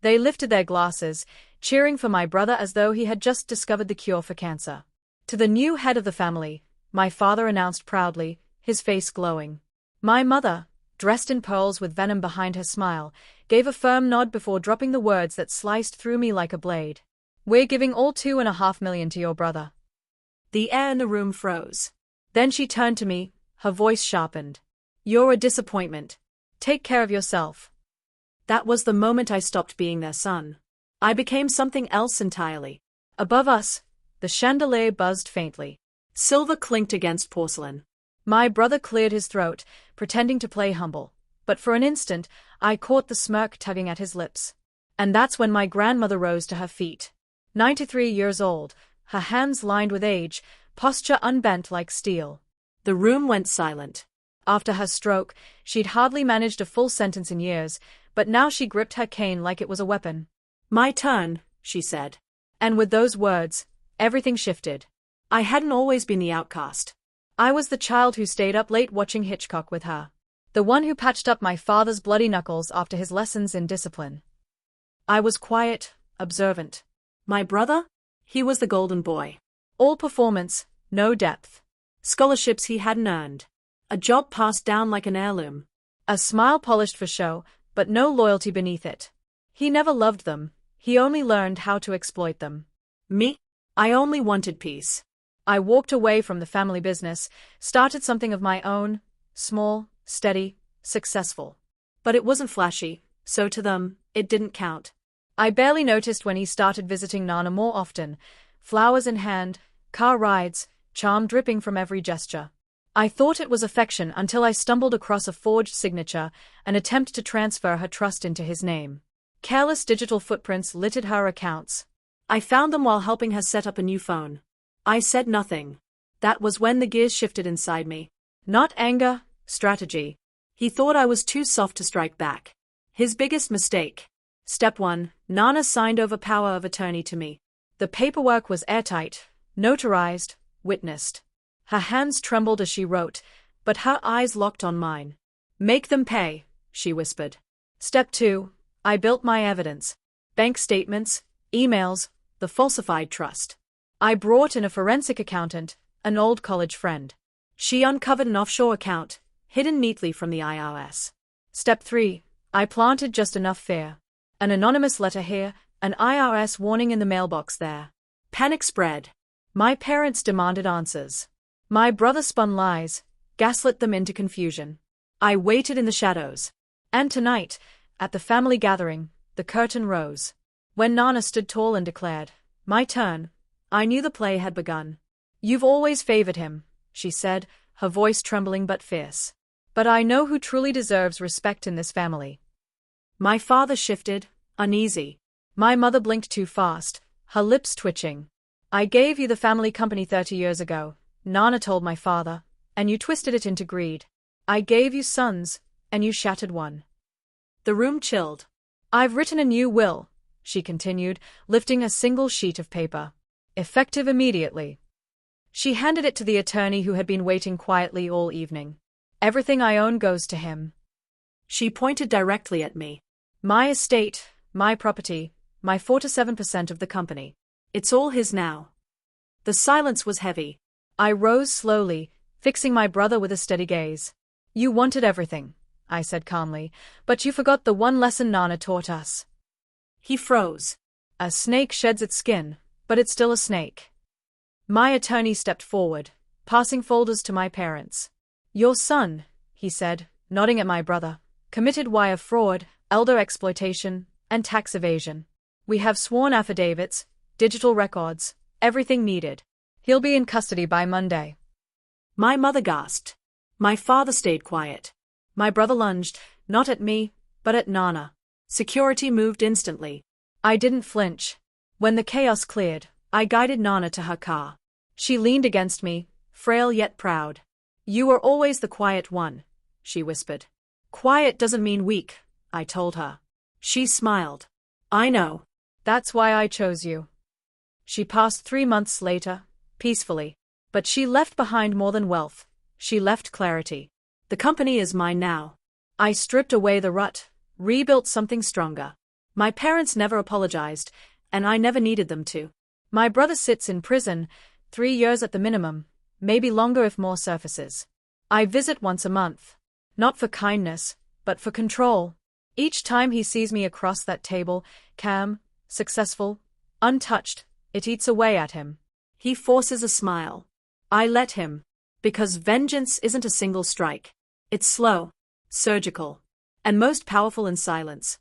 They lifted their glasses, cheering for my brother as though he had just discovered the cure for cancer. To the new head of the family, my father announced proudly, his face glowing. My mother, dressed in pearls with venom behind her smile, gave a firm nod before dropping the words that sliced through me like a blade. We're giving all $2.5 million to your brother. The air in the room froze. Then she turned to me, her voice sharpened. You're a disappointment. Take care of yourself. That was the moment I stopped being their son. I became something else entirely. Above us, the chandelier buzzed faintly. Silver clinked against porcelain. My brother cleared his throat, pretending to play humble. But for an instant, I caught the smirk tugging at his lips. And that's when my grandmother rose to her feet. 93 years old, her hands lined with age, posture unbent like steel. The room went silent. After her stroke, she'd hardly managed a full sentence in years, but now she gripped her cane like it was a weapon. My turn, she said. And with those words, everything shifted. I hadn't always been the outcast. I was the child who stayed up late watching Hitchcock with her. The one who patched up my father's bloody knuckles after his lessons in discipline. I was quiet, observant. My brother? He was the golden boy. All performance, no depth. Scholarships he hadn't earned. A job passed down like an heirloom. A smile polished for show, but no loyalty beneath it. He never loved them, he only learned how to exploit them. Me? I only wanted peace. I walked away from the family business, started something of my own, small, steady, successful. But it wasn't flashy, so to them, it didn't count. I barely noticed when he started visiting Nana more often, flowers in hand, car rides, charm dripping from every gesture. I thought it was affection until I stumbled across a forged signature, an attempt to transfer her trust into his name. Careless digital footprints littered her accounts. I found them while helping her set up a new phone. I said nothing. That was when the gears shifted inside me. Not anger, strategy. He thought I was too soft to strike back. His biggest mistake. Step 1, Nana signed over power of attorney to me. The paperwork was airtight, notarized, witnessed. Her hands trembled as she wrote, but her eyes locked on mine. Make them pay, she whispered. Step 2, I built my evidence. Bank statements, emails, the falsified trust. I brought in a forensic accountant, an old college friend. She uncovered an offshore account, hidden neatly from the IRS. Step 3, I planted just enough fear. An anonymous letter here, an IRS warning in the mailbox there. Panic spread. My parents demanded answers. My brother spun lies, gaslit them into confusion. I waited in the shadows. And tonight, at the family gathering, the curtain rose. When Nana stood tall and declared, "My turn," I knew the play had begun. "You've always favored him," she said, her voice trembling but fierce. "But I know who truly deserves respect in this family." My father shifted, uneasy. My mother blinked too fast, her lips twitching. "I gave you the family company 30 years ago," Nana told my father, "and you twisted it into greed. I gave you sons, and you shattered one." The room chilled. "I've written a new will," she continued, lifting a single sheet of paper. "Effective immediately." She handed it to the attorney who had been waiting quietly all evening. "Everything I own goes to him." She pointed directly at me. "My estate, my property, my 4 to 7% of the company. It's all his now." The silence was heavy. I rose slowly, fixing my brother with a steady gaze. "You wanted everything," I said calmly, "but you forgot the one lesson Nana taught us." He froze. "A snake sheds its skin, but it's still a snake." My attorney stepped forward, passing folders to my parents. "Your son," he said, nodding at my brother, "committed wire fraud, elder exploitation, and tax evasion. We have sworn affidavits, digital records, everything needed. He'll be in custody by Monday." My mother gasped. My father stayed quiet. My brother lunged, not at me, but at Nana. Security moved instantly. I didn't flinch. When the chaos cleared, I guided Nana to her car. She leaned against me, frail yet proud. "You were always the quiet one," she whispered. "Quiet doesn't mean weak," I told her. She smiled. "I know. That's why I chose you." She passed 3 months later, peacefully. But she left behind more than wealth. She left clarity. The company is mine now. I stripped away the rut, rebuilt something stronger. My parents never apologized, and I never needed them to. My brother sits in prison, 3 years at the minimum, maybe longer if more surfaces. I visit once a month. Not for kindness, but for control. Each time he sees me across that table, calm, successful, untouched, it eats away at him. He forces a smile. I let him. Because vengeance isn't a single strike. It's slow, surgical, and most powerful in silence.